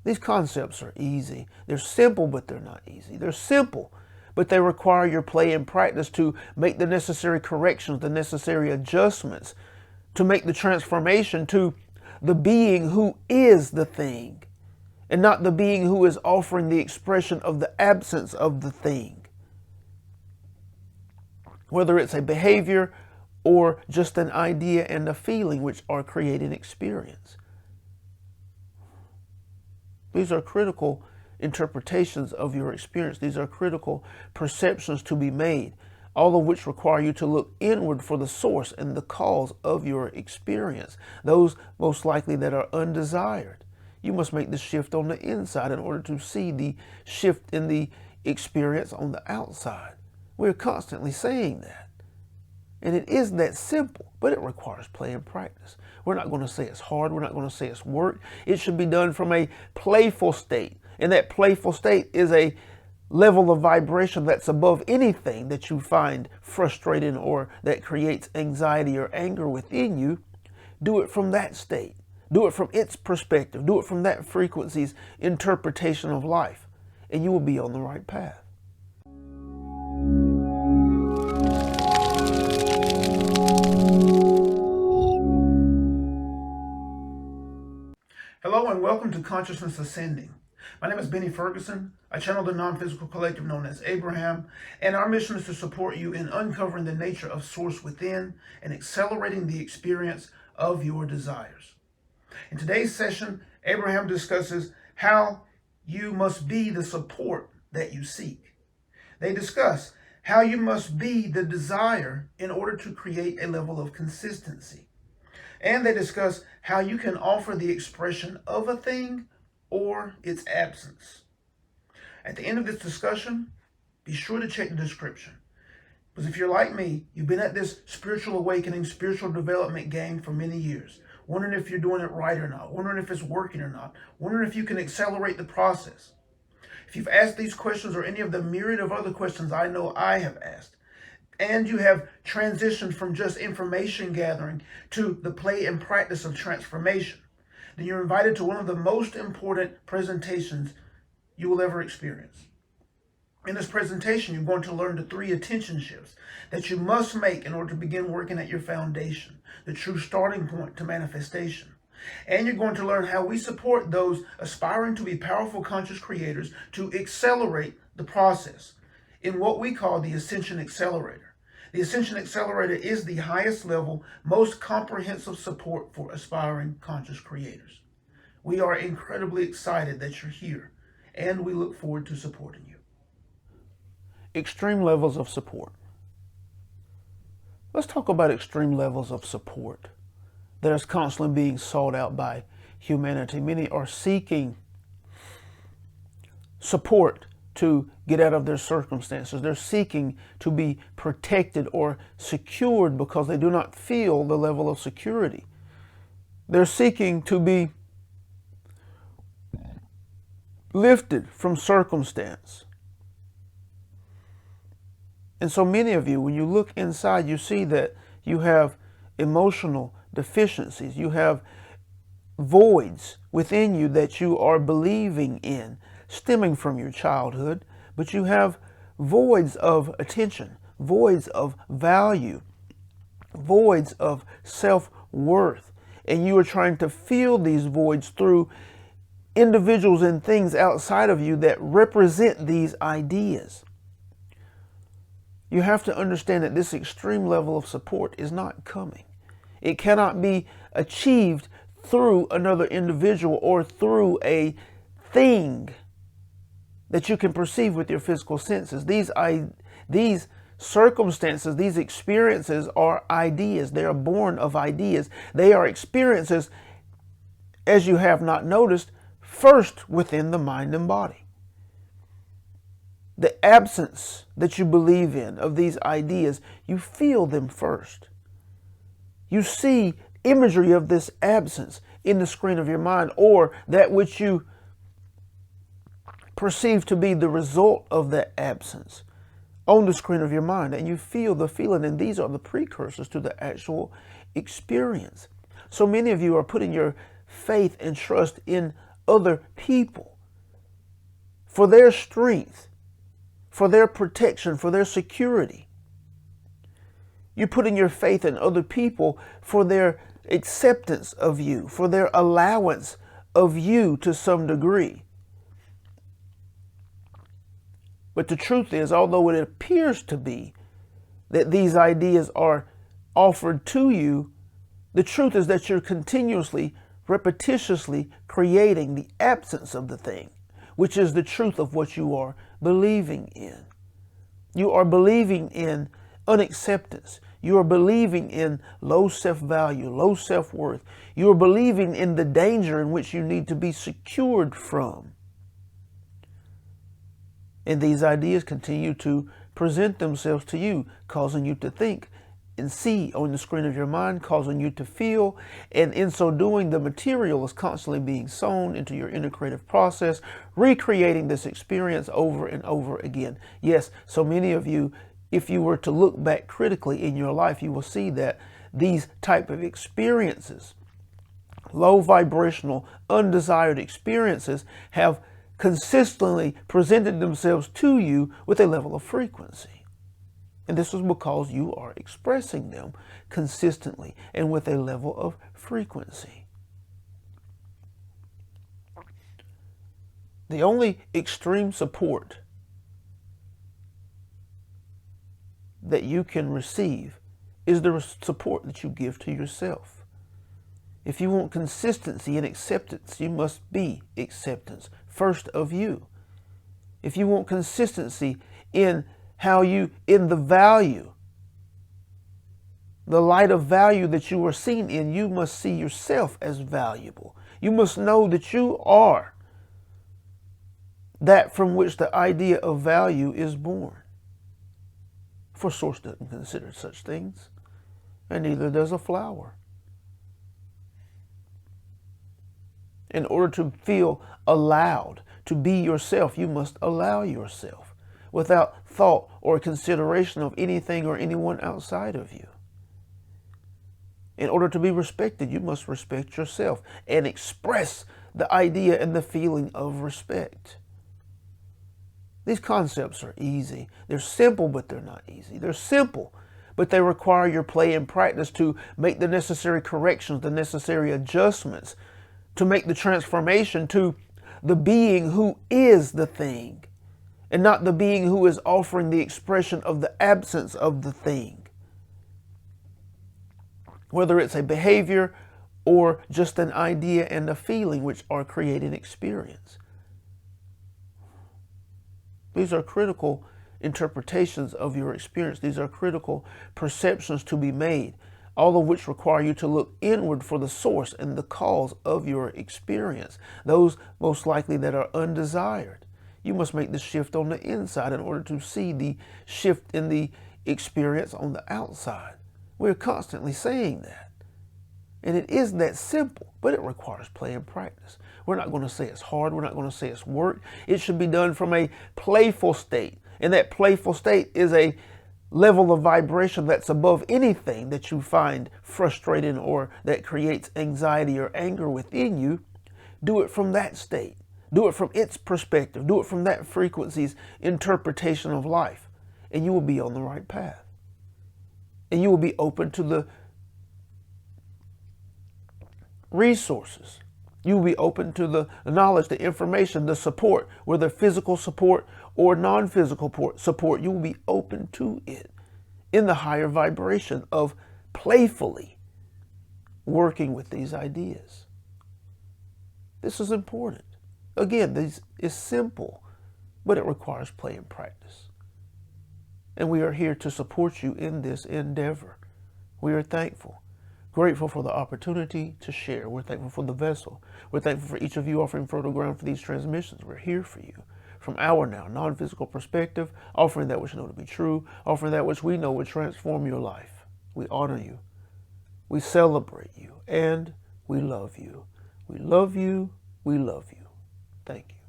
These concepts are easy. They're simple, but they're not easy. They're simple, but they require your play and practice to make the necessary corrections, the necessary adjustments, to make the transformation to the being who is the thing, and not the being who is offering the expression of the absence of the thing. Whether it's a behavior or just an idea and a feeling, which are creating experience. These are critical interpretations of your experience. These are critical perceptions to be made, all of which require you to look inward for the source and the cause of your experience, those most likely that are undesired. You must make the shift on the inside in order to see the shift in the experience on the outside. We're constantly saying that. And it is that simple, but it requires play and practice. We're not going to say it's hard. We're not going to say it's work. It should be done from a playful state. And that playful state is a level of vibration that's above anything that you find frustrating or that creates anxiety or anger within you. Do it from that state. Do it from its perspective. Do it from that frequency's interpretation of life. And you will be on the right path. Hello and welcome to Consciousness Ascending. My name is Benny Ferguson. I channel the non-physical collective known as Abraham, and our mission is to support you in uncovering the nature of Source within and accelerating the experience of your desires. In today's session, Abraham discusses how you must be the support that you seek. They discuss how you must be the desire in order to create a level of consistency. And they discuss how you can offer the expression of a thing or its absence. At the end of this discussion, be sure to check the description. Because if you're like me, you've been at this spiritual awakening, spiritual development game for many years, wondering if you're doing it right or not, wondering if it's working or not, wondering if you can accelerate the process. If you've asked these questions or any of the myriad of other questions I know I have asked, and you have transitioned from just information gathering to the play and practice of transformation, then you're invited to one of the most important presentations you will ever experience. In this presentation, you're going to learn the 3 attention shifts that you must make in order to begin working at your foundation, the true starting point to manifestation. And you're going to learn how we support those aspiring to be powerful conscious creators to accelerate the process in what we call the Ascension Accelerator. The Ascension Accelerator is the highest level, most comprehensive support for aspiring conscious creators. We are incredibly excited that you're here, and we look forward to supporting you. Extreme levels of support. Let's talk about extreme levels of support that is constantly being sought out by humanity. Many are seeking support to get out of their circumstances. They're seeking to be protected or secured because they do not feel the level of security. They're seeking to be lifted from circumstance. And so many of you, when you look inside, you see that you have emotional deficiencies. You have voids within you that you are believing in, stemming from your childhood, but you have voids of attention, voids of value, voids of self-worth, and you are trying to fill these voids through individuals and things outside of you that represent these ideas. You have to understand that this extreme level of support is not coming. It cannot be achieved through another individual or through a thing that you can perceive with your physical senses. These circumstances, these experiences are ideas. They are born of ideas. They are experiences, as you have not noticed, first within the mind and body. The absence that you believe in of these ideas, you feel them first. You see imagery of this absence in the screen of your mind, or that which you perceive to be the result of that absence on the screen of your mind, and you feel the feeling, and these are the precursors to the actual experience. So many of you are putting your faith and trust in other people for their strength, for their protection, for their security. You're putting your faith in other people for their acceptance of you, for their allowance of you to some degree. But the truth is, although it appears to be that these ideas are offered to you, the truth is that you're continuously, repetitiously creating the absence of the thing, which is the truth of what you are believing in. You are believing in unacceptance. You are believing in low self-value, low self-worth. You are believing in the danger in which you need to be secured from. And these ideas continue to present themselves to you, causing you to think and see on the screen of your mind, causing you to feel. And in so doing, the material is constantly being sown into your inner creative process, recreating this experience over and over again. Yes, so many of you, if you were to look back critically in your life, you will see that these type of experiences, low vibrational, undesired experiences, have consistently presented themselves to you with a level of frequency. And this is because you are expressing them consistently and with a level of frequency. The only extreme support that you can receive is the support that you give to yourself. If you want consistency and acceptance, you must be acceptance first of you. If you want consistency in the value, the light of value that you are seen in, you must see yourself as valuable. You must know that you are that from which the idea of value is born. For Source doesn't consider such things, and neither does a flower. In order to feel allowed to be yourself, you must allow yourself without thought or consideration of anything or anyone outside of you. In order to be respected, you must respect yourself and express the idea and the feeling of respect. These concepts are easy. They're simple, but they're not easy. They're simple, but they require your play and practice to make the necessary corrections, the necessary adjustments, to make the transformation to the being who is the thing, and not the being who is offering the expression of the absence of the thing. Whether it's a behavior or just an idea and a feeling which are creating experience. These are critical interpretations of your experience. These are critical perceptions to be made, all of which require you to look inward for the source and the cause of your experience, those most likely that are undesired. You must make the shift on the inside in order to see the shift in the experience on the outside. We're constantly saying that. And it is that simple, but it requires play and practice. We're not going to say it's hard. We're not going to say it's work. It should be done from a playful state. And that playful state is a level of vibration that's above anything that you find frustrating or that creates anxiety or anger within you. Do it from that state. Do it from its perspective. Do it from that frequency's interpretation of life. And you will be on the right path. And you will be open to the resources. You will be open to the knowledge, the information, the support, whether physical support or non-physical support. You will be open to it in the higher vibration of playfully working with these ideas. This is important. Again, this is simple, but it requires play and practice. And we are here to support you in this endeavor. We are thankful. Grateful for the opportunity to share. We're thankful for the vessel. We're thankful for each of you offering fertile ground for these transmissions. We're here for you from our now non-physical perspective, offering that which we know to be true, offering that which we know will transform your life. We honor you. We celebrate you. And we love you. We love you. We love you. Thank you.